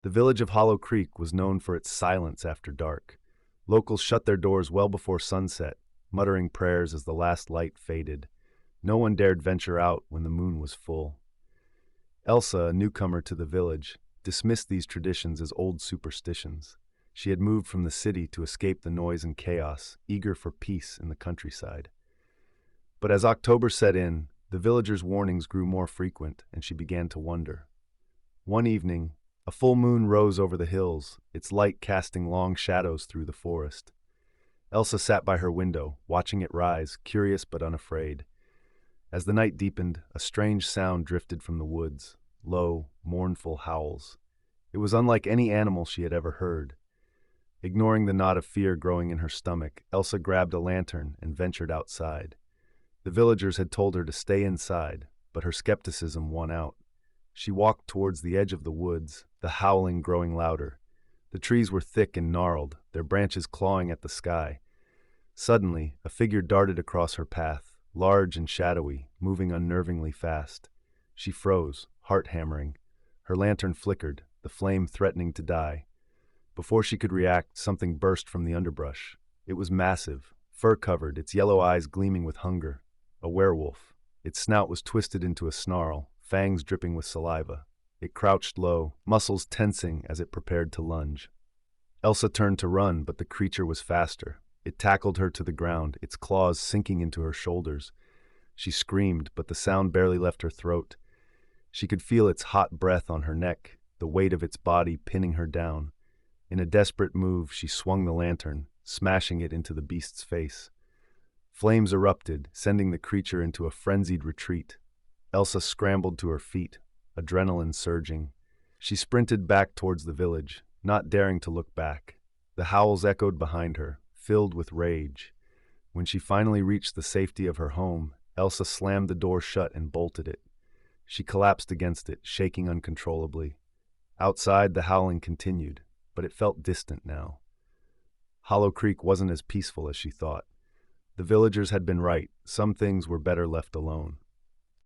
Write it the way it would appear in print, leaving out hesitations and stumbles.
The village of Hollow Creek was known for its silence after dark. Locals shut their doors well before sunset, muttering prayers as the last light faded. No one dared venture out when the moon was full. Elsa, a newcomer to the village, dismissed these traditions as old superstitions. She had moved from the city to escape the noise and chaos, eager for peace in the countryside. But as October set in, the villagers' warnings grew more frequent, and she began to wonder. One evening, a full moon rose over the hills, its light casting long shadows through the forest. Elsa sat by her window, watching it rise, curious but unafraid. As the night deepened, a strange sound drifted from the woods, low, mournful howls. It was unlike any animal she had ever heard. Ignoring the knot of fear growing in her stomach, Elsa grabbed a lantern and ventured outside. The villagers had told her to stay inside, but her skepticism won out. She walked towards the edge of the woods, the howling growing louder. The trees were thick and gnarled, their branches clawing at the sky. Suddenly, a figure darted across her path, large and shadowy, moving unnervingly fast. She froze, heart hammering. Her lantern flickered, the flame threatening to die. Before she could react, something burst from the underbrush. It was massive, fur-covered, its yellow eyes gleaming with hunger. A werewolf. Its snout was twisted into a snarl, fangs dripping with saliva. It crouched low, muscles tensing as it prepared to lunge. Elsa turned to run, but the creature was faster. It tackled her to the ground, its claws sinking into her shoulders. She screamed, but the sound barely left her throat. She could feel its hot breath on her neck, the weight of its body pinning her down. In a desperate move, she swung the lantern, smashing it into the beast's face. Flames erupted, sending the creature into a frenzied retreat. Elsa scrambled to her feet, adrenaline surging. She sprinted back towards the village, not daring to look back. The howls echoed behind her, filled with rage. When she finally reached the safety of her home, Elsa slammed the door shut and bolted it. She collapsed against it, shaking uncontrollably. Outside, the howling continued, but it felt distant now. Hollow Creek wasn't as peaceful as she thought. The villagers had been right, some things were better left alone.